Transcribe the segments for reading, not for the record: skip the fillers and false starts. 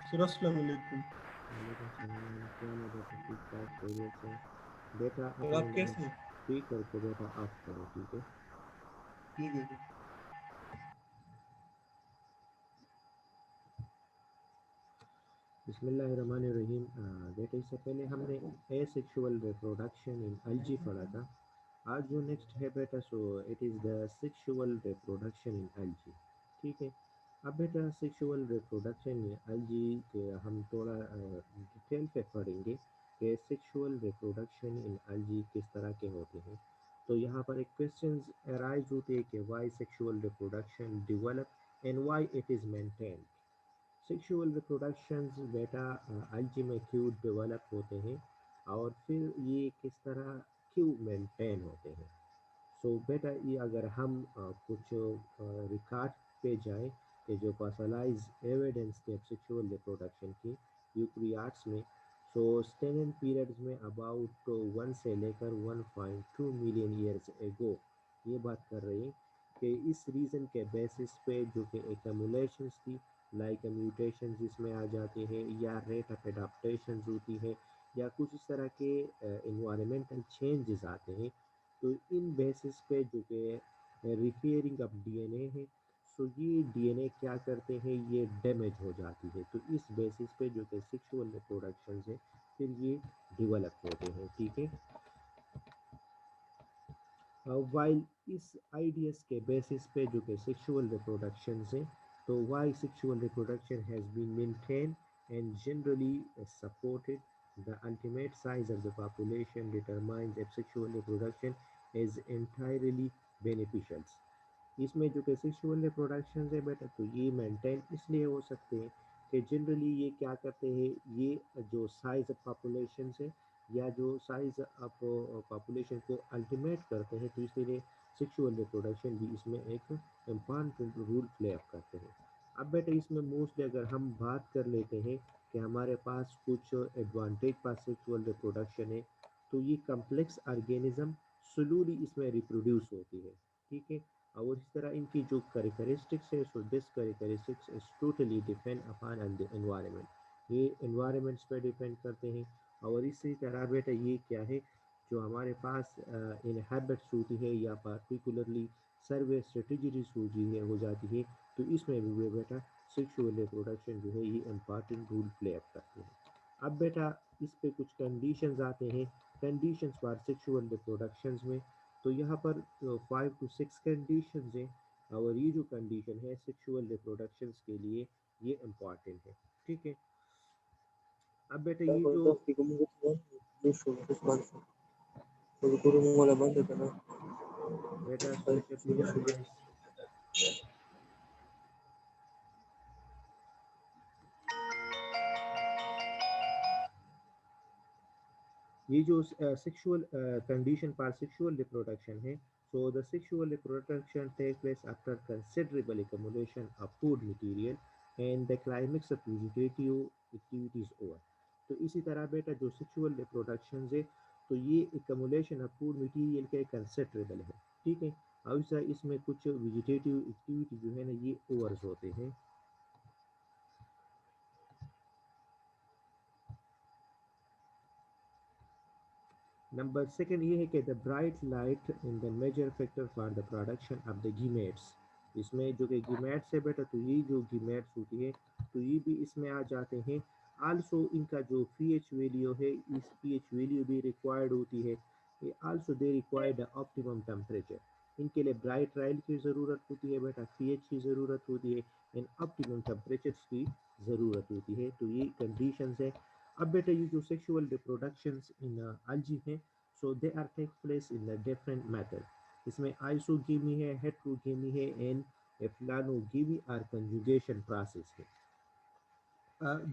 Sir अस्सलाम वालेकुम। वालेकुम सलाम। क्या मदद है? ठीक ठाक खैरियत से? बेटा सर अपने आप कैसे हैं? स्पीकर को बेटा ऑफ करो, ठीक है? ठीक है सर। बिस्मिल्लाहिर्रहमानिर्रहीम। बेटा इससे पहले हमने एसेक्सुअल रिप्रोडक्शन इन एल्गी पढ़ा था। आज जो नेक्स्ट है बेटा, so it is the sexual reproduction in algae. ठीक है। अब बेटा सेक्सुअल रिप्रोडक्शन इन एल्गी के हम थोड़ा डिटेल पे पढ़ेंगे कि सेक्सुअल रिप्रोडक्शन इन एल्गी किस तरह के होते हैं। तो यहाँ पर एक क्वेश्चन अराइज होते हैं कि why sexual reproduction develop and why it is maintained. Sexual reproductions बेटा algae में क्यों डेवलप होते हैं और फिर ये किस तरह क्यों मेंटेन होते हैं। सो बेटा ये अगर हम कुछ रिकॉर्ड पे जाए कि जो फॉसिलाइज एविडेंस थे सेक्सुअल रिप्रोडक्शन की यूक्रियाट्स में, सो स्टेनन पीरियड्स में अबाउट 1 से लेकर 1.2 मिलियन ईयर्स एगो ये बात कर रहे हैं कि इस रीज़न के बेसिस पे जो कि एकमुलेशंस थी, लाइक म्यूटेशन जिसमें आ जाते हैं या रेट ऑफ एडाप्टेशन होती है या कुछ इस तरह के इन्वायरमेंटल चेंजेस आते हैं। तो इन बेसिस पे जो कि रिपेयरिंग ऑफ डीएनए है, सो ये डीएनए क्या करते हैं, ये डैमेज हो जाती है। तो इस बेसिस पे जो कि सेक्सुअल रिप्रोडक्शन है फिर ये डेवलप होते हैं, ठीक है। वाइल इस आइडियस के बेसिस पे जो कि सेक्सुअल रिप्रोडक्शन है, तो why sexual reproduction has been maintain and generally supported, the ultimate size of the population determines if sexual reproduction is entirely beneficial। इसमें जो कि सेक्सुअल रिप्रोडक्शन है बेटा, तो ये मेंटेन इसलिए हो सकते हैं कि जनरली ये क्या करते हैं, ये जो साइज ऑफ पॉपुलेशन है या जो साइज ऑफ पॉपुलेशन को अल्टीमेट करते हैं, तो इसलिए सेक्सुअल रिप्रोडक्शन भी इसमें एक इम्पॉर्टेंट रोल प्ले अप करते हैं। अब बेटा इसमें मोस्टली अगर हम बात कर लेते हैं कि हमारे पास कुछ एडवांटेज पास सेक्सुअल रिप्रोडक्शन है, तो ये कम्प्लेक्स ऑर्गेनिज्म स्लोली इसमें रिप्रोड्यूस होती है, ठीक है। और इस तरह इनकी जो करेक्टरिस्टिक्स है, so this characteristics is totally depend upon the environment. ये एनवायरनमेंट्स पे डिपेंड करते हैं। और इसी तरह बेटा ये क्या है, जो हमारे पास इन हैबिट्स होती है या पार्टिकुलरली सर्वे स्ट्रेटजीज हो जाती है, तो इसमें भी वे बेटा सेक्सुअल रिप्रोडक्शन जो है ये इम्पॉर्टेंट रोल प्ले अप करते हैं। अब बेटा इस पे कुछ कंडीशंस आते हैं, कंडीशंस फॉर सेक्सुअल रिप्रोडक्शंस में। तो यहाँ पर 5 to 6 कंडीशंस हैं और ये जो कंडीशन है सेक्सुअल रिप्रोडक्शंस के लिए ये इम्पॉर्टेंट है, ठीक है। अब बेटा ये जो बेटा switch up your noise। ये जो sexual condition for sexual reproduction है, so the sexual reproduction takes place after considerable accumulation of food material and the climax of vegetative activity is over। तो इसी तरह बेटा जो सेक्सुअल रिप्रोडक्शन है, तो ये accumulation of food material के कंसिडरेबल है, ठीक है। और इसमें कुछ वेजिटेटिव एक्टिविटी जो है ना ये ओवर्स होते हैं। नंबर सेकंड ये है कि the bright light in the major factor for the production of the gametes. इसमें जो कि गीमेट्स है बेटा, तो ये जो गीमेट्स होती है तो ये भी इसमें आ जाते हैं। आल्सो इनका जो पीएच वैल्यू है, इस पीएच वैल्यू भी रिक्वायर्ड होती है। ये also they required optimum temperature. इनके लिए ब्राइट लाइट की ज़रूरत होती है बेटा, पीएच की ज़रूरत होती है, इन ऑप्टिमम टेम्परेचर्स की ज़रूरत होती है। तो ये कंडीशंस है। अब बेटा ये जो सेक्सुअल रिप्रोडक्शंस इन algae है, so they are take place in the different method. इसमें आइसोगेमी है, हेट्रोगेमी है एंड फ्लानोगेमी और कंजुगेशन प्रोसेस है।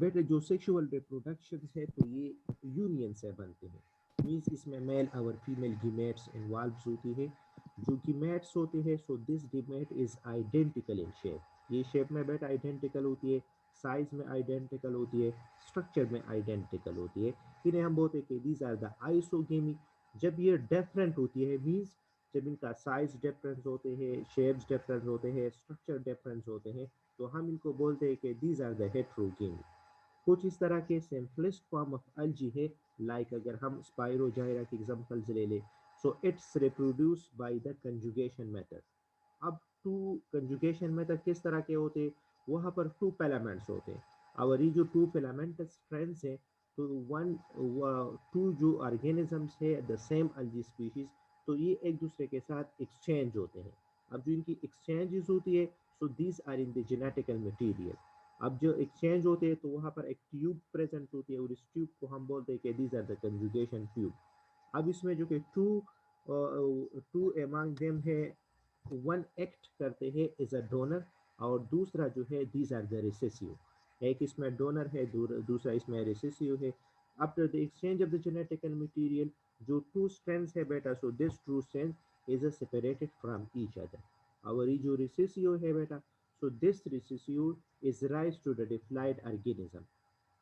बेटे जो सेक्सुअल रिप्रोडक्शन है तो ये यूनियन से बनते हैं, मीन्स इसमें मेल और फीमेल गीमेट्स इन्वॉल्व होती है। जो गीमेट्स होते हैं, so this gamete is identical in shape, ये शेप में बेटा आइडेंटिकल होती है, साइज में आइडेंटिकल होती है, स्ट्रक्चर में आइडेंटिकल होती है। इन्हें हम बोलते हैं कि दीज आर द आइसोगेमी। जब ये डिफरेंट होती है, मीन्स जब इनका साइज डिफरेंस होते हैं, शेप्स डिफरेंस होते हैं, स्ट्रक्चर डिफरेंस होते हैं, तो हम इनको बोलते हैं कि दीज आर द हेट्रोगेमी। कुछ इस तरह के सिंपलेस्ट फॉर्म ऑफ algae है, लाइक अगर हम स्पाइरोजाइरा के एग्जांपल्स ले लें, so it's reproduce by the conjugation method. अब टू कंजुगेशन मेथड किस तरह के होते हैं, वहाँ पर टू फिलामेंट्स होते हैं, और ये जो टू फिलामेंट स्ट्रैंड्स है, तो वन टू जो ऑर्गेनिजम्स है द सेम algae स्पीशीज, तो ये एक दूसरे के साथ एक्सचेंज होते हैं। अब जो इनकी एक्सचेंजेस होती है, so these are in the genetical material. अब जो एक्सचेंज होते हैं तो वहाँ पर एक ट्यूब प्रेजेंट होती है, और इस ट्यूब को हम बोलते हैं कि these are the conjugation tube. अब इसमें जो कि टू एमंग देम है, वन एक्ट करते हैं एज अ डोनर, और दूसरा जो है दीज आर द रिसेसिव। एक इसमें डोनर है, दूसरा इसमें रिसेसिव है। After the exchange of the genetical material, जो टू स्ट्रैंड्स है बेटा, so this two strand is separated from each other. और ये जो रिसेसिव है बेटा, so this recessive is rise to the diploid organism.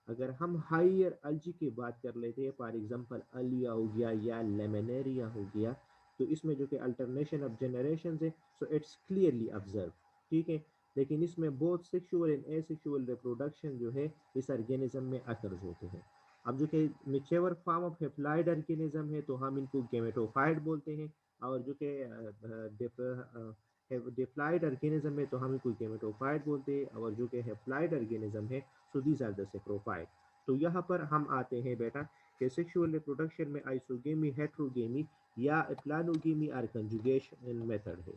अगर हम हायर algae की बात कर लेते हैं, फॉर एग्जांपल अलिया हो गया या लेमिनेरिया हो गया, तो इसमें जो कि अल्टरनेशन ऑफ जनरेशन है, सो इट्स क्लियरली ऑब्जर्व, ठीक है। लेकिन इसमें both sexual and asexual reproduction जो है इस ऑर्गेनिज्म में अकर्स होते हैं। अब जो कि मिचेवर फॉर्म ऑफ हेप्लॉइड ऑर्गेनिज्म है, तो हम इनको गेमेटोफाइट बोलते हैं, और जो कि डिप्लॉयड ऑर्गेनिज्म है तो हम इनको गेमेटोफाइट बोलते हैं, और जो कि हेप्लॉइड ऑर्गेनिज्म है, so these are the saprophyte. तो यहाँ पर हम आते हैं बेटा कि सेक्सुअल रिप्रोडक्शन में आइसोगेमी, हेट्रोगेमी या प्लानोगेमी और कंजुगेशन मेथड है।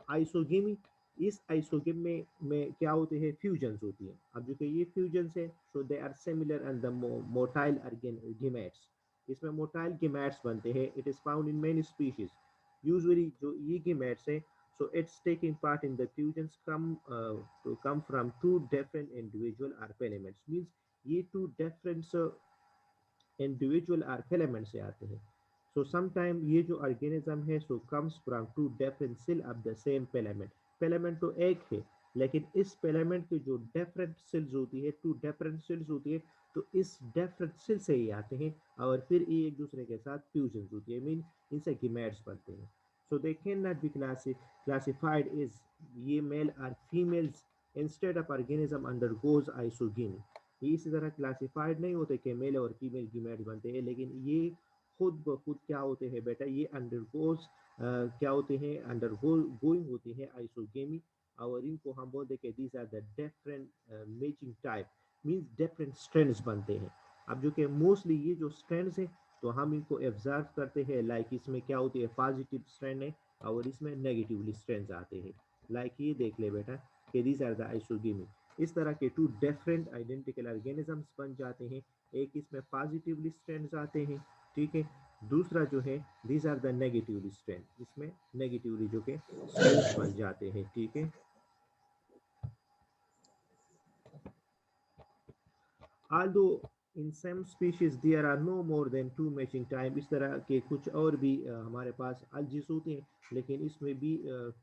आइसोगेमी, इस आइसोगेम में क्या होते हैं, फ्यूजन्स होती है। अब जो कि ये फ्यूजन्स है, so they are similar and the motile gametes, इसमें मोटाइल गेमेट्स बनते हैं। It is found in many species. Usually जो ये गेमेट्स है, so it's taking part in the fusions come from two different individual or filaments, means ये two different individual और filament से आते हैं। सो समटाइम ये जो ऑर्गेनिज्म है, so comes from two different cell of the same filament. Filament तो एक है, लेकिन इस फिलामेंट की जो डिफरेंट सेल्स होती है, टू डिफरेंट सेल्स होती है, तो इस डिफरेंट सेल से ही आते हैं, और फिर ये एक दूसरे के साथ फ्यूजन होती है, मीन इनसे गिमेट्स बनते हैं। So they can not be classified is ये मेल और females, instead of organism undergoes isogamy. ये इसी तरह क्लासिफाइड नहीं होते कि मेल और फीमेल गीमेट बनते हैं, लेकिन ये खुद ब खुद क्या होते हैं बेटा, ये अंडरगोज क्या होते हैं, अंडरगो गोइंग होते हैं आइसोगेमी, और इनको हम बोलते हैं कि these are the different matching type, means different strands बनते हैं। अब जो कि मोस्टली ये जो स्ट्रैंड्स हैं, तो हम इनको ऑब्जर्व करते हैं, लाइक इसमें क्या होती है, पॉजिटिव स्ट्रैंड है, और इसमें नेगेटिवली स्ट्रैंड्स आते हैं। लाइक ये देख ले बेटा कि दीज आर द आइसोगेमी। इस तरह के टू डिफरेंट आइडेंटिकल ऑर्गेनिजम्स बन जाते हैं। एक इसमें पॉजिटिवली स्ट्रैंड्स आते हैं, ठीक है। दूसरा जो है these are the negatively strand, इसमें नेगेटिवली जो के स्ट्रैंड्स बन जाते हैं, ठीक है। Although in some species there are no more than two matching time, इस तरह के कुछ और भी हमारे पास algae होते हैं, लेकिन इसमें भी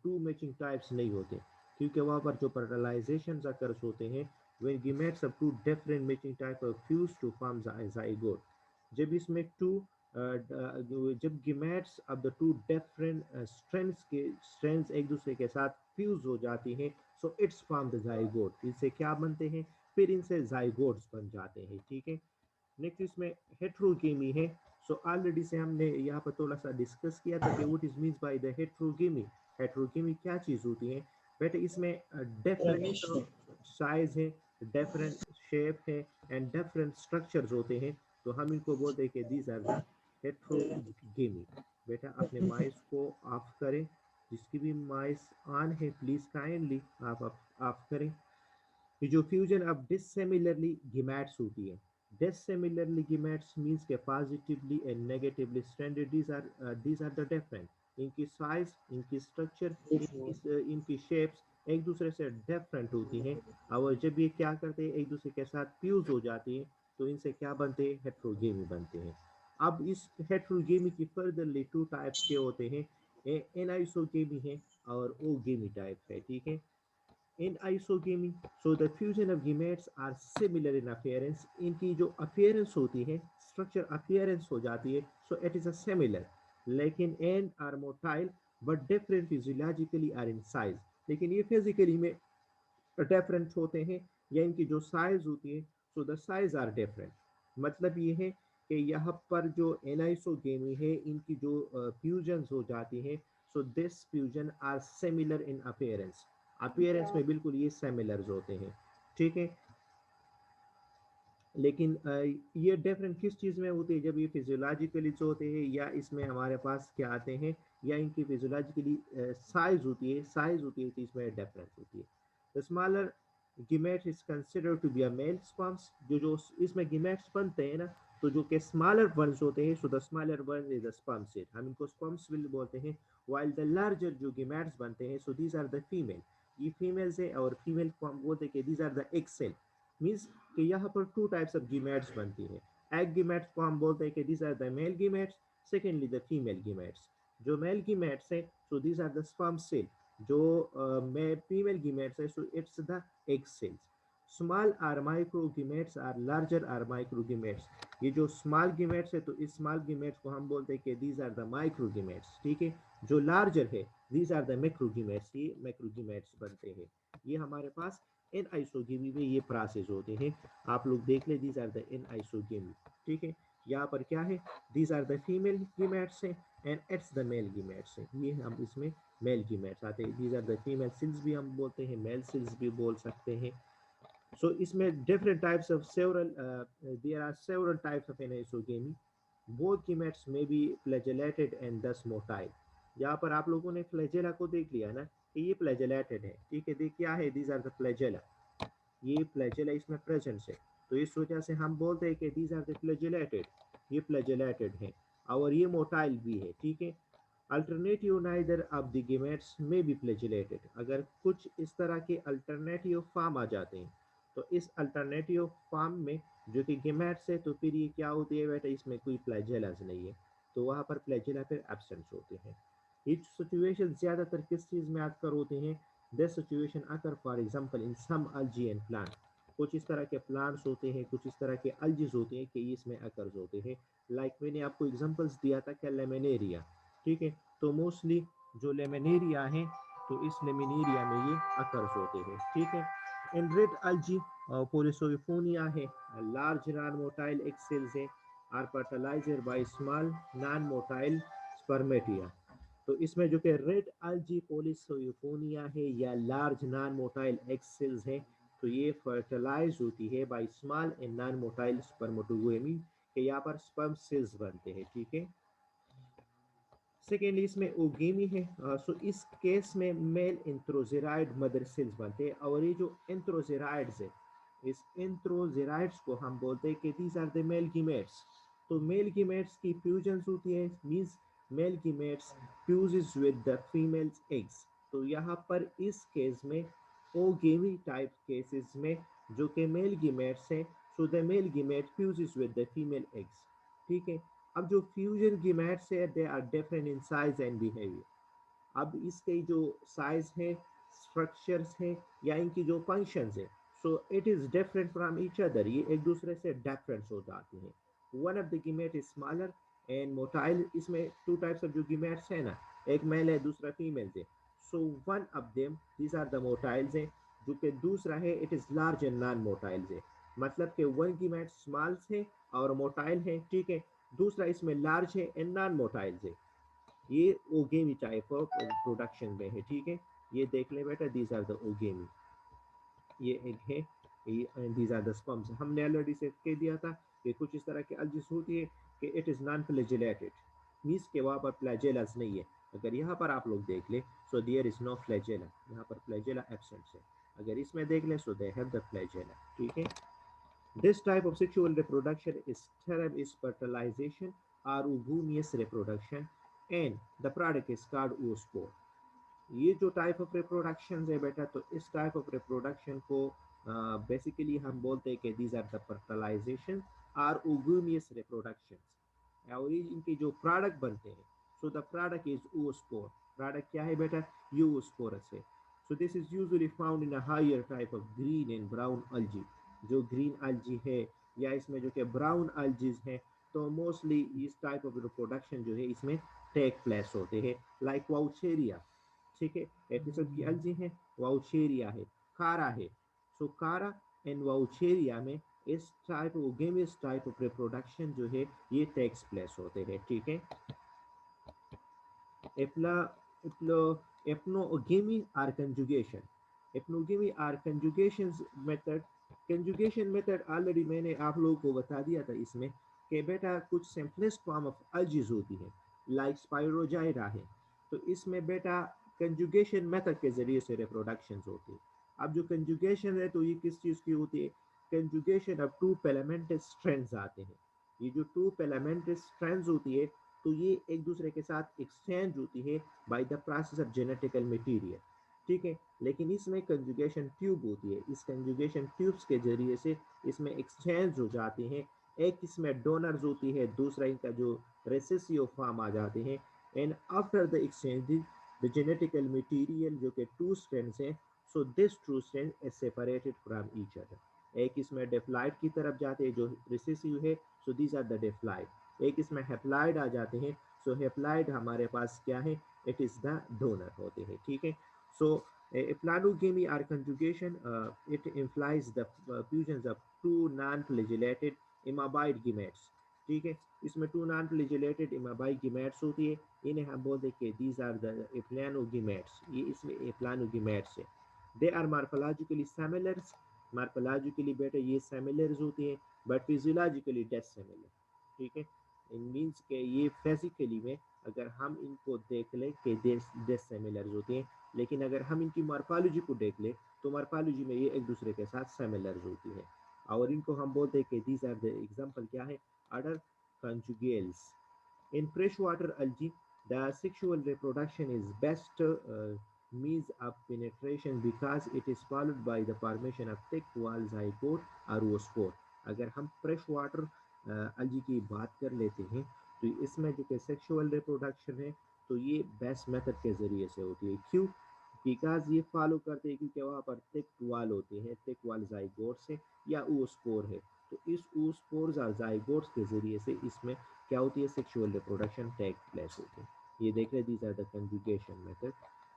टू मैचिंग टाइप्स नहीं होते, क्योंकि वहाँ पर जो fertilizations occurs होते हैं, when gametes of two different matching type are fused to form the zygote। जब इसमें जब gametes of the two different strands एक दूसरे के साथ फ्यूज हो जाती हैं, so it's form the zygote। इससे क्या बनते हैं, फिर इनसे जाइगोट्स बन जाते हैं, ठीक है। नेक्स्ट इसमें हेट्रोगेमी है। सो ऑलरेडी से हमने यहाँ पर थोड़ा सा डिस्कस किया था कि what is means by the heterogamy. Heterogamy क्या चीज होती है बेटा, इसमें रमेश डिफरेंट साइज है, डिफरेंट शेप है, एंड डिफरेंट स्ट्रक्चर्स होते हैं, तो हम इनको बोलते हैं कि दीज आर द हेट्रोगेमी। बेटा अपने माइस को ऑफ करें, जिसकी भी माइस ऑन है प्लीज काइंडली आप ऑफ करें। ये जो फ्यूजन अब डिसिमिलरली गिमेट्स होती है, डिसिमिलरली गिमेट्स मींस के positively and negatively stranded, these are the different, इनकी साइज, इनकी स्ट्रक्चर, इनकी शेप्स एक दूसरे से डिफरेंट होती हैं, और जब ये क्या करते हैं, एक दूसरे के साथ फ्यूज हो जाती हैं, तो इनसे क्या बनते हैं, हेट्रोगेमी बनते हैं। अब इस हेट्रोगेमी की फर्दरली टू टाइप्स के होते हैं, एनाइसोगेमी है और ओगेमी टाइप है, ठीक है। In isogamy, so the fusion of gametes are similar in appearance, इनकी जो अपीयरेंस होती है, स्ट्रक्चर अपीयरेंस हो जाती है, so it is a similar, लेकिन and are motile but different physiologically are in size. लेकिन ये फिजिकली में डिफरेंट होते हैं, या इनकी जो साइज होती है so the size are different. मतलब ये है कि यहाँ पर जो एनाइसोगेमी है इनकी जो फ्यूजन्स हो जाती हैं, so this fusion are similar in appearance, appearance में बिल्कुल ये सिमिलर होते हैं, ठीक है। लेकिन ये डिफरेंट किस चीज़ में होते हैं, जब ये फिजियोलॉजिकली होते हैं या इसमें हमारे पास क्या आते हैं, या इनकी फिजियोलॉजिकली साइज होती है, साइज होती है तो इसमें डिफरेंस होती है। The smaller gamete is considered to be a male sperms, जो जो इसमें गिमेट्स बनते हैं ना, तो जो कि स्मॉलर वंस होते हैं, so the smaller one is the sperm cell, हम इनको स्पर्म्स विल बोलते हैं। वाइल द लार्जर जो गिमेट्स बनते हैं, so these are the female, ये फीमेल्स है, और फीमेल को हम बोलते हैं कि these are the egg cell. Means कि यहाँ पर टू टाइप्स ऑफ गिमेट्स बनती है। एग गिमेट्स को हम बोलते हैं कि this are the male gametes, secondly the female gametes. जो मेल गिमेट्स है, so this are the sperm cell, जो फीमेल गिमेट्स है, so it's the egg cells. Small are microgametes are larger are microgametes, ये जो small गिमेट्स है तो इस small गिमेट्स को हम बोलते हैं कि दीज आर द माइक्रोगिमेट्स, ठीक है। जो लार्जर है, दीज आर द मैक्रोगिमेट्स, ये मैक्रोगिमेट्स बनते हैं। ये हमारे पास इन आइसोगेमी में ये प्रोसेस होते हैं, आप लोग देख ले, these are the in isogamy, ठीक है। यहाँ पर क्या है, these are the female gametes है and it's the male gametes है, ये हम इसमें मेल गिमेट्स आते हैं। These are the female cells भी हम बोलते हैं, मेल सिल्स भी बोल सकते हैं। So इसमें different types of several there are several types of anisogamy. Both gametes may be flagellated and thus motile. यहाँ पर आप लोगों ने फ्लैजेला को देख लिया ना कि ये फ्लैजेलेटेड है, ठीक है। देख क्या है, दीज आर द फ्लैजेला, ये फ्लैजेला इसमें प्रेजेंट है, तो इस वजह से हम बोलते हैं कि दीज आर द फ्लैजेलेटेड, ये फ्लैजेलेटेड है, और ये मोटाइल भी है, ठीक है। Alternative neither of the gametes में बी फ्लैजेलेटेड, अगर कुछ इस तरह के अल्टरनेटिव फॉर्म आ जाते हैं, तो इस अल्टरनेटिव फॉर्म में जो कि गेमेट्स है, तो फिर ये क्या होती है बेटा, इसमें कोई फ्लैजेलास नहीं है, तो वहाँ पर फ्लैजेला फिर एब्सेंट होते हैं। ये सिचुएशन ज़्यादातर किस चीज़ में आकर होते हैं, this situation occur for example in some algae and plant, कुछ इस तरह के प्लांट्स होते हैं, कुछ इस तरह के अल्जीज होते हैं कि इसमें अकर्स होते हैं। लाइक मैंने आपको एग्जांपल्स दिया था क्या, लेमिनेरिया, ठीक है। तो मोस्टली जो लेमिनेरिया है, तो इस लेमिनेरिया में ये अकर्स होते हैं, ठीक है। इन रेड अल्जी पोलिसोफोनिया है, large non motile egg cells है, are fertilizer by small non motile spermatia. तो इसमें जो कि रेड अल्जी पोलिसोफोनिया है या large non motile egg cells है, तो ये फर्टिलाइज होती है by small and non motile spermatogamy, के यहाँ पर स्पर्म सेल्स बनते हैं, ठीक है। सेकेंडली इसमें ओगेमी है, सो इस केस में मेल इंथ्रोजेराइड मदर सेल्स बनते हैं, और ये जो इंथ्रोजेराइड्स है, इस इंथ्रोजेराइड्स को हम बोलते हैं कि these are the male gametes. तो मेल गिमेट्स की फ्यूजन्स होती है, means male gametes fuses with the females eggs. तो यहाँ पर इस केस में ओगेमी टाइप केसेस में जो कि मेल गिमेट्स हैं, so the male gamete fuses with the female eggs, ठीक है। अब जो फ्यूजन गिमेट्स है, they are different in size and behaviour. अब इसके जो साइज है, स्ट्रक्चर्स है, या इनकी जो फंक्शंस है, so it is different from each other, ये एक दूसरे से डिफरेंट हो जाती हैं। One of the gamete is smaller and motile, इसमें टू टाइप्स ऑफ जो गिमेट्स है ना, एक मेल है दूसरा फीमेल है। So one of them these are the motiles है, जो कि दूसरा है it is large and non motiles है। मतलब कि वन गिमेट स्मॉल्स है और मोटाइल है, ठीक है। दूसरा इसमें लार्ज है एंड नॉन मोटाइल है, ये ओगेमी टाइप ऑफ प्रोडक्शन में है, ठीक है। ये देख ले बेटा, दीज आर द ओगेमी, ये एक है, ये दीज आर द स्पर्म्स। हमने ऑलरेडी से कह दिया था कि कुछ इस तरह की अलजिस होती है कि it is non flagellated, means के वहाँ पर फ्लैजेलस नहीं है। अगर यहाँ पर आप लोग देख ले, so there is no flagella, यहाँ पर फ्लैजेला एब्सेंट है। अगर इसमें देख ले, so they have the flagella, ठीक है। This type of sexual reproduction is term is fertilization or ovumous reproduction, and the product is called oospore. ये जो टाइप ऑफ रिप्रोडक्शन है बेटा, तो इस टाइप ऑफ रिप्रोडक्शन को बेसिकली हम बोलते हैं कि दीज आर द फर्टिलाइजेशन और ओवूमियस रिप्रोडक्शन, और इनके जो प्रोडक्ट बनते हैं, so the product is oospore। Product क्या है बेटा, oosporus है। So this is usually found in a higher type of green and brown algae, जो ग्रीन algae है या इसमें जो कि ब्राउन algae है, तो मोस्टली इस टाइप ऑफ रिप्रोडक्शन जो है इसमें टेक प्लेस होते हैं। लाइक वाउचेरिया, ठीक है, एक किस्म की algae है, वाउचेरिया है, कारा है। सो कारा एंड वाउचेरिया में इस टाइप गेमिस टाइप ऑफ रिप्रोडक्शन जो है ये टेक्स प्लेस होते हैं, ठीक है। Epla, eplo, Epnogamy or conjugation. Epnogamy or conjugations method. Conjugation method already मैंने आप लोगों को बता दिया था इसमें कि बेटा कुछ सिंपलेस्ट फॉर्म ऑफ अल्जिज होती है, लाइक स्पाइरोजाइरा है। तो इसमें बेटा कंजुगेशन मेथड के जरिए से रिप्रोडक्शन होती है। अब जो कंजुगेशन है तो ये किस चीज़ की होती है? कंजुगेशन अब टू फिलामेंटस स्ट्रैंड्स आते हैं। ये जो टू फिलामेंटस स्ट्रैंड्स होती है तो ये एक दूसरे के साथ एक्सचेंज होती है by the process of genetical material, ठीक है। लेकिन इसमें कंजुगेशन ट्यूब होती है, इस कंजुगेशन ट्यूब्स के जरिए से इसमें एक्सचेंज हो जाते हैं। एक इसमें डोनर्स होती है, दूसरा इनका जो रेसेसिव फॉर्म आ जाते हैं। And after the exchanging the genetical material जो कि टू स्ट्रैंड्स हैं, so this two strand is separated from each other. एक इसमें डेप्लॉइड की तरफ जाते हैं जो रिसेसिव है, so these are the diploid. एक इसमें हेप्लॉइड आ जाते हैं, सो हेप्लॉइड हमारे पास क्या है? इट इज द डोनर होते हैं, ठीक है। सो planogamy or conjugation, it implies the fusions of two non-flagellated immobile gametes, ठीक है। इसमें टू नॉन फ्लैजेलेटेड इमाबाई गीमेट्स होती है, इन्हें हम बोलते हैं कि दीज आर द एप्लानोगीमेट्स। ये इसमें एप्लानोगीमेट्स है। They are morphologically similar. Morphologically बेटा ये सिमिलर्स होती हैं, बट फिजियोलॉजिकली डिसिमिलर, ठीक है। इन मीन्स के ये फिजिकली में अगर हम इनको देख लें कि डिसिमिलर्स होती हैं, लेकिन अगर हम इनकी मार्फोलॉजी को देख ले तो मार्फोलॉजी में ये एक दूसरे के साथ सिमिलर होती है। और इनको हम बोलते हैं कि दीज आर द एग्जांपल क्या है? Order Conjugales. In fresh water algae, the sexual reproduction is best means of penetration because it is followed by the formation of thick wall zygote or oospore। अगर हम fresh water algae की बात कर लेते हैं तो इसमें जो कि सेक्सुअल रिप्रोडक्शन है तो ये बेस्ट मेथड के जरिए से होती है। क्यों? बिकॉज ये फॉलो करते हैं क्योंकि वहाँ पर थिक वाल होते हैं, थिक वाल जाइगोट्स है या oospore है। तो इस oospores और जाइगोट्स के जरिए से इसमें क्या होती है? सेक्सुअल रिप्रोडक्शन टेक प्लेस होती है। ये देख रहे these are the conjugation method.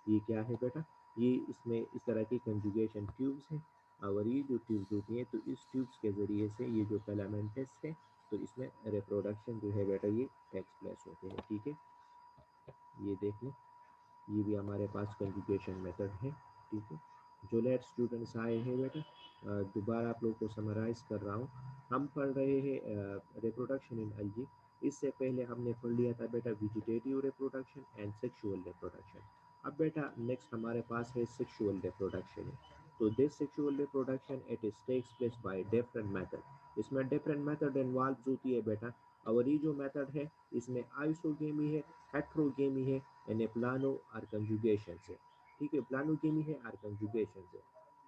ये क्या है बेटा? ये इसमें इस तरह की कंजुगेशन ट्यूब्स हैं, और ये जो ट्यूब्स होती हैं तो इस ट्यूब्स के ज़रिए से ये जो फिलामेंटस है तो इसमें रिप्रोडक्शन जो है बेटा ये टेक प्लेस होते हैं, ठीक है। ये देख लें, ये भी हमारे पास कंजुगेशन मेथड है, ठीक है। जो लेट स्टूडेंट्स आए हैं बेटा, दोबारा आप लोगों को समराइज कर रहा हूँ। हम पढ़ रहे हैं रिप्रोडक्शन इन algae। इससे पहले हमने पढ़ लिया था बेटा vegetative reproduction and sexual reproduction. अब बेटा नेक्स्ट हमारे पास है सेक्सुअल रिप्रोडक्शन है। तो this sexual reproduction it is takes place by different method. इसमें डिफरेंट मेथड इन्वॉल्व होती है बेटा। और ये जो मेथड है इसमें आइसोगेमी है, हेट्रोगेमी है, एंड प्लानो और कंजुगेशन से, ठीक है। प्लानोगेमी है और कंजुगेशन से।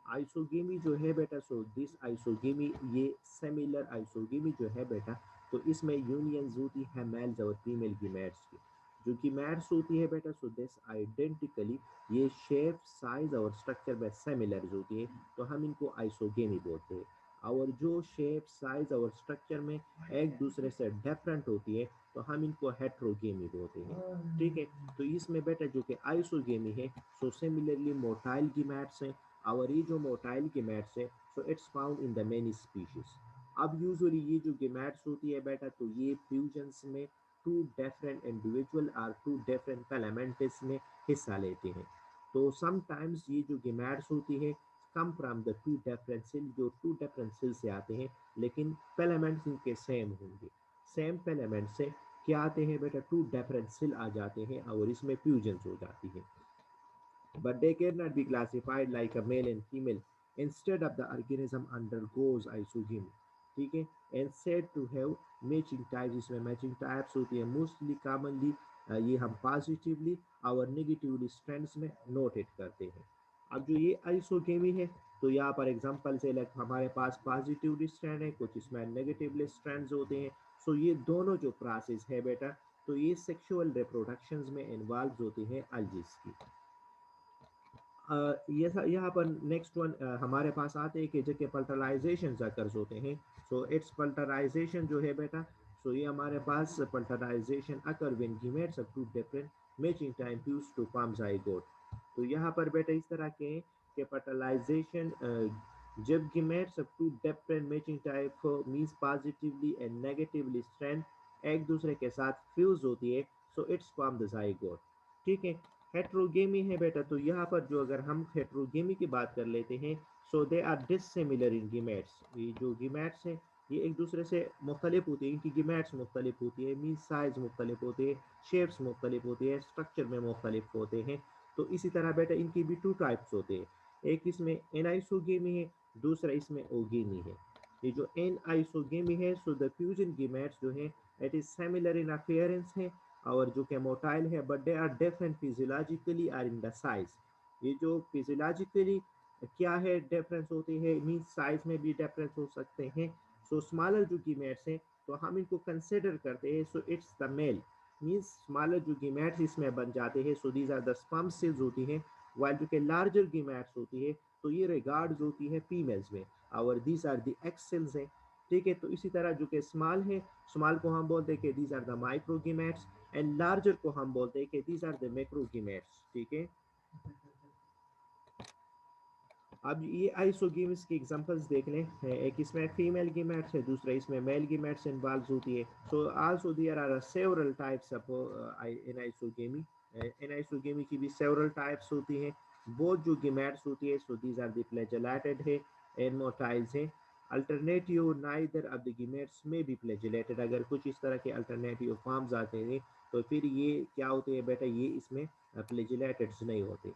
आइसोगेमी जो है बेटा, सो दिस आइसोगेमी ये सिमिलर आइसोगेमी जो है बेटा, तो इसमें यूनियंस होती है मेल्स और फीमेल गीमेट्स की। जो गीमेट्स होती है बेटा, सो दिस आइडेंटिकली ये शेप साइज और स्ट्रक्चर में सिमिलर होती है, तो हम इनको आइसोगेमी बोलते हैं। और जो शेप साइज और स्ट्रक्चर में एक दूसरे से डिफरेंट होती है तो हम इनको हेट्रोगेमी बोलते हैं, ठीक है। तो इसमें बेटा जो कि आइसोगेमी है, सो सिमिलरली मोटाइल गीमेट्स हैं। और ये जो मोटाइल गीमेट्स है so it's found in the many species. अब यूजुअली ये जो गीमेट्स होती है बेटा, तो ये फ्यूजन्स में टू डिफरेंट इंडिविजुअल और टू डिफरेंट फिलामेंट्स में हिस्सा लेते हैं। तो समटाइम्स ये जो गीमेट्स होती है come from the two different cell, जो टू डिफरेंट सेल से आते हैं, लेकिन फिलामेंट्स इनके सेम होंगे। सेम फिलामेंट से क्या आते हैं बेटा? टू डिफरेंट सेल आ जाते हैं और इसमें फ्यूजन्स हो जाती है। But they cannot be classified like a male and female. Instead of the organism undergoes isogamy, ठीक है। and said to have matching types, इसमें मैचिंग टाइप्स होती है मोस्टली कॉमनली। ये हम पॉजिटिवली और नेगेटिवली स्ट्रैंड्स में नोटेट करते हैं। अब जो ये आइसोगेमी है तो यहाँ पर एग्जांपल से लाइक हमारे पास पॉजिटिवली स्ट्रैंड है, कुछ इसमें नेगेटिवली स्ट्रैंड्स होते हैं। सो ये दोनों जो प्रोसेस है बेटा, तो ये सेक्सुअल रिप्रोडक्शंस में इन्वॉल्व होते हैं algae की। यहाँ पर नेक्स्ट वन हमारे पास आते हैं कि जबकि पल्टराइजेशन अकर्स होते हैं। सो इट्स पल्टराइजेशन जो है बेटा, सो ये हमारे पास fertilization occur when gametes of two different matching time fuse to form zygote. तो यहाँ पर बेटा इस तरह के कि फर्टिलाइजेशन जब gametes of two different matching type means positively and negatively strength एक दूसरे के साथ फ्यूज होती है, so it's form the zygote। ठीक है। हेट्रोगेमी है बेटा, तो यहाँ पर जो अगर हम हेट्रोगेमी की बात कर लेते हैं, सो दे आर डिसिमिलर इन गिमेट्स। ये जो गिमेट्स हैं ये एक दूसरे से मुख्तलिफ होती है, इनकी गिमेट्स मुख्तलिफ होती है, मीन साइज मुख्तलिफ होती है, शेप्स मुख्तलिफ होती है, स्ट्रक्चर में मुख्तलिफ होते हैं। तो इसी तरह बेटा इनकी भी टू टाइप्स होते हैं, एक इसमें एनाइसोगेमी है, दूसरा इसमें ओगेमी है। ये जो एन आइसोगेमी है, सो द फ्यूजन गिमेट्स जो है it is similar in appearance है, और जो कि मोटाइल है, but they are different physiologically और इन द साइज। ये जो फिजियोलॉजिकली क्या है डिफरेंस होते हैं, मीन साइज में भी डिफरेंस हो सकते हैं। सो स्मॉलर जो गिमेट्स हैं तो हम इनको कंसिडर करते हैं, so it's the male, means smaller जो गिमेट्स इसमें बन जाते हैं, so these are the sperm cells होती हैं, वाइल जो कि लार्जर गिमेट्स होती है तो ये रिगार्ड्स होती है फीमेल्स में, और these are the egg cells हैं। ठीक है। तो इसी तरह जो कि स्मॉल है, स्मॉल को हम बोलते हैं कि these are the microgametes, and larger को हम बोलते हैं कि दीज आर द मैक्रोगीमेट्स। ठीक है। अब ये आइसोगीम्स की एग्जांपल्स देख लें, एक इसमें फीमेल गीमेट्स है, दूसरा इसमें मेल गीमेट्स इन्वॉल्व होती है। So also there are several types of in isogamy. In isogamy की भी सेवरल टाइप्स होती हैं। बोथ जो गीमेट्स होती है, so these are the flagellated है एंड मोटाइल्स है। Alternative neither of the gametes में भी फ्लैजेलेटेड, अगर कुछ इस तरह के अल्टरनेटिव फॉर्म्स आते हैं तो फिर ये क्या होते हैं बेटा, ये इसमें फ्लैजेलेटेड नहीं होते।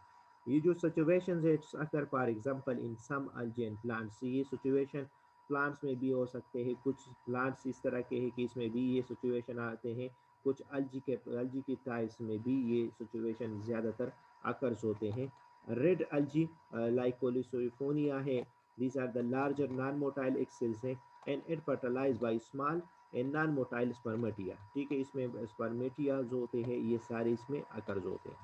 ये जो सिचुएशंस है अगर for example in some algae and plants, ये सिचुएशन प्लांट्स में भी हो सकते हैं, कुछ प्लांट्स इस तरह के हैं कि इसमें भी ये सिचुएशन आते हैं, कुछ algae की टाइप्स में भी ये सिचुएशन ज़्यादातर अकर्स होते हैं। रेड algae लाइक कोलिसोरिफोनिया है, these are the larger non-motile egg cells हैं, and it fertilized by small and non-motile spermatia। ठीक है, इसमें स्पर्मेटिया जो होते हैं ये सारे इसमें अकर्स होते हैं।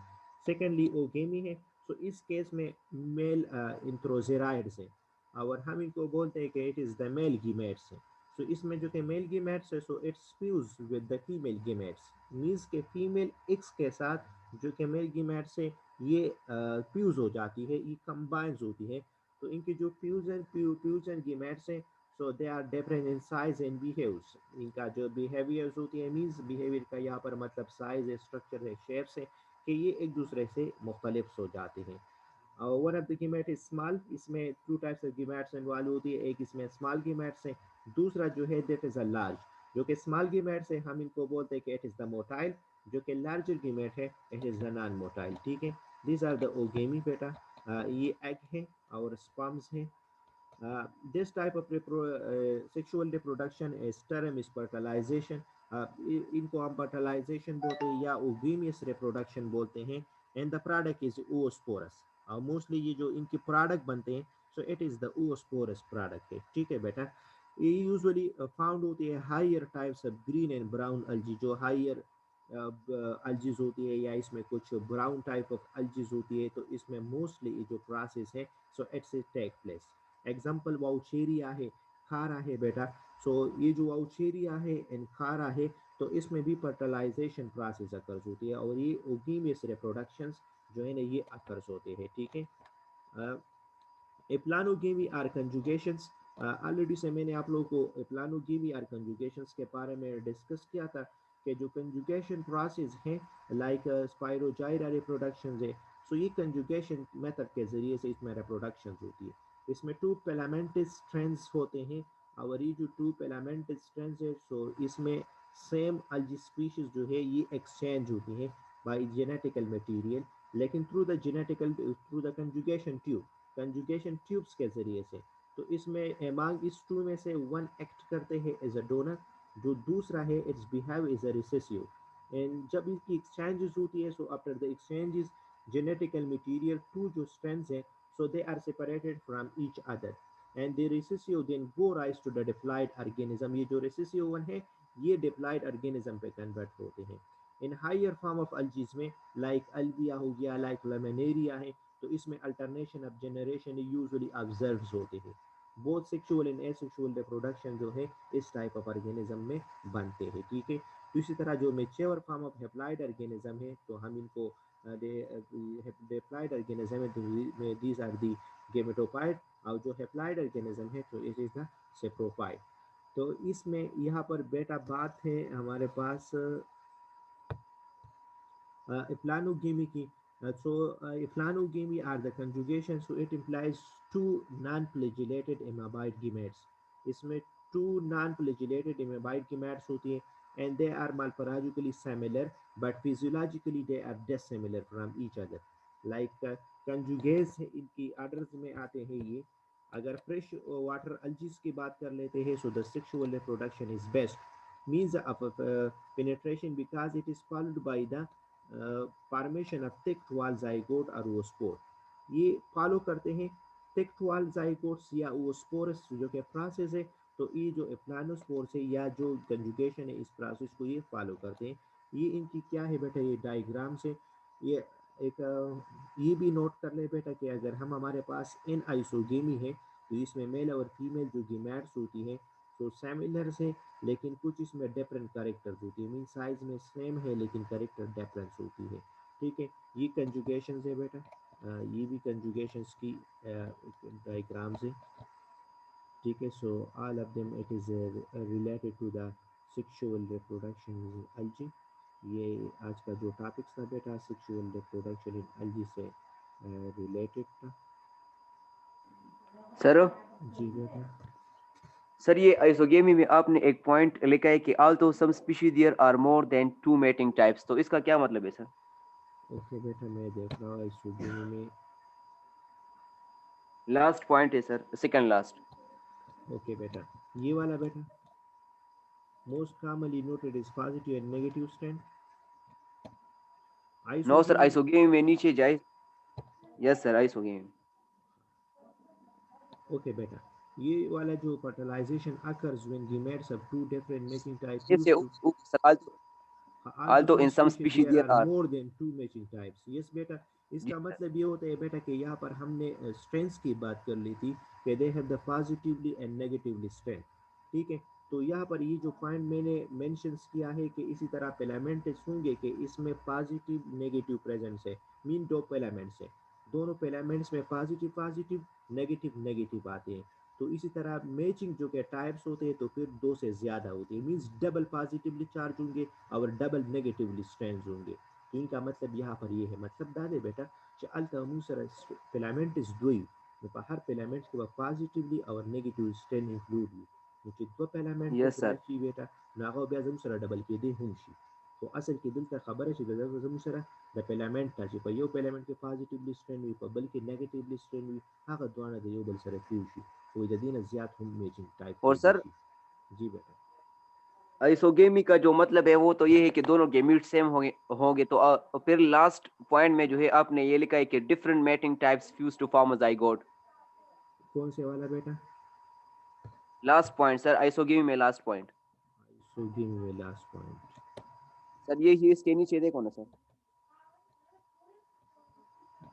सेकेंडली ओगेमी है, तो इस केस में मेल इंथ्रोजेराइड्स है, और हम इनको बोलते हैं कि it is the male gametes है। सो इसमें जो कि मेल गीमेट्स है, so it's fuse with the female gametes, means के फीमेल एक्स के साथ जो कि मेल गीमेट्स है ये फ्यूज हो जाती है, ये कंबाइंस होती है। तो इनकी जो फ्यूजन गीमेट्स हैं, so they are different in size and behaves. इनका जो बिहेवियर्स होती है, मीन्स बिहेवियर का यहाँ पर मतलब साइज है, स्ट्रक्चर है, शेप्स है, कि ये एक दूसरे से मुख्तलिफ हो जाते हैं। One of the gamete is small, इसमें two types of gametes involve होती है, एक इसमें स्मॉल गीमेट्स है, दूसरा जो है दैट इज अ लार्ज। जो कि स्मॉल गीमेट्स है हम इनको बोलते हैं कि इट इज द मोटाइल, जो कि लार्जर गीमेट है it is the non motile. ठीक है। दीज आर द ओगेमी बेटा। ये एग है और स्पर्म्स है। This type of sexual reproduction is term is fertilization। इनको हम fertilization बोलते हैं या ओविमियस reproduction बोलते हैं, and the product is oosporus। Mostly ये जो इनके प्रोडक्ट बनते हैं, so it is the oosporus product है। ठीक है बेटा। ये यूजुअली फाउंड होती है higher types of green and brown algae, जो हायर algae होती है, या इसमें कुछ ब्राउन टाइप ऑफ algae होती है, तो इसमें मोस्टली ये जो प्रोसेस है, so it's take place. Example vaucheria है, खारा है बेटा। सो ये जो वाउचेरिया है एंड खारा है, तो इसमें भी फर्टिलाइजेशन प्रोसेस अकर्स होती है, और ये ओगेमियस रिप्रोडक्शंस जो है ना ये अकर्स होते हैं। ठीक है। एप्लानोगेमी आर कंजुगेशंस, ऑलरेडी से मैंने आप लोगों को एप्लानोगेमी आर कंजुगेशंस के बारे में डिस्कस किया था कि जो कंजुगेशन प्रोसेस हैं लाइक स्पाइरोजाइरा रिप्रोडक्शन है, सो ये कंजुगेशन मेथड के ज़रिए से इसमें रिप्रोडक्शन होती है। इसमें टू फिलामेंटस स्ट्रैंड्स होते हैं, और ये जो टू फिलामेंटस स्ट्रैंड्स है, सो इसमें सेम algae स्पीशीज जो है ये एक्सचेंज होती है बाय जेनेटिकल मटेरियल, लेकिन थ्रू द कंजुगेशन ट्यूब्स के जरिए से। तो इसमें एमांग इस टू में से वन एक्ट करते हैं एज अ डोनर, जो दूसरा है it's behave as a recessive. And जब इसकी एक्सचेंजेस होती है, सो after the exchanges genetical material two जो स्ट्रैंड्स हैं, so they are separated from each other, and the recessive then go rise to the diploid organism। ये जो recessive one है ये diploid organism पे convert होते हैं। In higher form of algae में लाइक अल्बिया हो गया, लाइक लमेनेरिया है, तो इसमें alternation of generation usually observed होते हैं। Both sexual and asexual reproduction जो है इस टाइप ऑफ ऑर्गेनिज्म में बनते हैं। ठीक है। तो इसी तरह जो mature form of haploid organism है, तो हम इनको डिप्लॉइड ऑर्गेनिज्म में, दीज आर दी गेमेटोफाइट, और जो हैप्लॉइड ऑर्गेनिज्म है तो इट इज़ द सेप्रोफाइट। तो इसमें यहाँ पर बेटा बात है हमारे पास Iplanogamy की Iplanogamy are the conjugation, so it implies two non-flagellated amebite gametes. इसमें two non-flagellated amebite gametes होती है and they are morphologically similar but physiologically they are dissimilar from each other. Like conjugates है, इनकी orders में आते हैं ये। अगर fresh water algae की बात कर लेते हैं so the sexual reproduction is best means of penetration because it is followed by the formation of thick wall zygote और ओस्पोर। ये फॉलो करते हैं थिक वॉल जाइगोट्स या ओस्पोरस जो कि प्रोसेस है। तो ये जो एप्लानोस्पोर्स है या जो कंजुगेशन है इस प्रोसेस को ये फॉलो करते हैं। ये इनकी क्या है बेटा, ये डायग्राम से ये एक ये भी नोट कर ले बेटा कि अगर हम हमारे पास इन आइसोगेमी है तो इसमें मेल और फीमेल जो गीमैट्स होती है तो सिमिलर से लेकिन कुछ इसमें डिफरेंट कैरेक्टर्स होती है। मीन साइज में सेम है लेकिन कैरेक्टर डिफरेंस होती है। ठीक है, ये कंजुगेशन है बेटा, ये भी कंजुगेशंस की डायग्राम्स है। ठीक है, so all of them it is related to the sexual reproduction in algae. ये आज का जो टॉपिक्स था बेटा सेक्सुअल रिप्रोडक्शन इन एल्गी से रिलेटेड था। सर जी बेटा। सर ये आइसोगेमी में आपने एक पॉइंट लिखा है कि although some species there are more than 2 mating types, तो इसका क्या मतलब है सर? ओके बेटा, मैं देख रहा हूँ आइसोगेमी में लास्ट पॉइंट है सर, सेकंड लास्ट। ओके बेटा, ये वाला बेटा most commonly noted is positive and negative strand. No sir, isogamy में नीचे जाए। Yes sir, isogamy. ओके बेटा, ये वाला जो fertilization occurs when gametes of two different mating types Yes, used to sir, although in some species species there there are are। more than two mating types. yes बेटा, इसका मतलब ये होता है बेटा कि यहाँ पर हमने स्ट्रेंथ्स की बात कर ली थी कि दे have the positively and negatively strength. ठीक है, तो यहाँ पर ये जो पॉइंट मैंने मेंशन किया है कि इसी तरह पेलामेंट्स होंगे कि इसमें पॉजिटिव नेगेटिव प्रेजेंस है। मीन दो पेलामेंट्स है, दोनों पेलामेंट्स में पॉजिटिव पॉजिटिव नेगेटिव नेगेटिव आते हैं। तो इसी तरह मैचिंग जो कि टाइप्स होते हैं तो फिर दो से ज़्यादा होती है। मीन्स डबल पॉजिटिवली चार्ज होंगे और डबल नेगेटिवली स्ट्रेंड्स होंगे। तो इनका मतलब यहाँ पर ये है, मतलब दादे बेटा फिलामेंट इज दुई हर फिलामेंट के बाद पॉजिटिवली और नेगेटिव स्ट्रेंड इंक्लूड हुई मुझे दो फिलामेंट Yes, sir. की बेटा नागो ब्याजम सरा डबल के दे होंशी। तो असल की दिल का खबर है कि जम सरा द फिलामेंट था जो यो फिलामेंट के पॉजिटिवली स्ट्रेंड हुई पर बल्कि नेगेटिवली स्ट्रेंड हुई हां दोना दे यो बल सरा फ्यूशी तो जदीन ज्यादा हम मैचिंग टाइप और सर जी बेटा आइसोगेमी का जो मतलब है वो तो ये है कि दोनों गेमीट सेम होंगे तो फिर लास्ट पॉइंट में जो है आपने ये लिखा है कि different mating types fuse to form a zygote. कौन से वाला बेटा? लास्ट पॉइंट सर, आइसोगेमी में लास्ट पॉइंट। आइसोगेमी में लास्ट पॉइंट सर ये इसके नीचे देखो ना सर,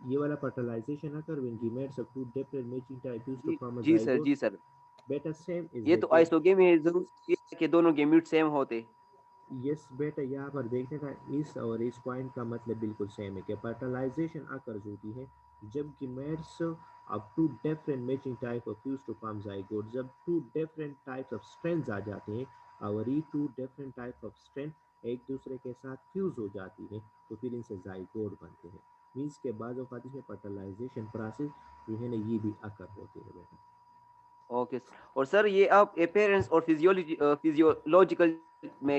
ये वाला fertilization occur when gametes of two different mating types used to form a जी सर, zygote. जी सर, बेटा सेम इज ये तो आइसोगेमी है, जरूर ये है कि दोनों गेमीट सेम होते। यस बेटा, यहाँ पर देखने का इस और इस पॉइंट का मतलब बिल्कुल सेम है कि fertilization occurs होती है जब gametes of two different mating type of fuse to form zygote। जब two different types of strands आ जाते हैं और ये two different type of strand एक दूसरे के साथ फ्यूज हो जाती है तो फिर इनसे जाइगोट बनते हैं। मीन्स के बाद औकात इसमें फर्टिलाइजेशन प्रोसेस जो है ना ये भी अकर होते हैं बेटा। ओके, और सर ये आप अपेयरेंस और फिजियोलॉजिकल में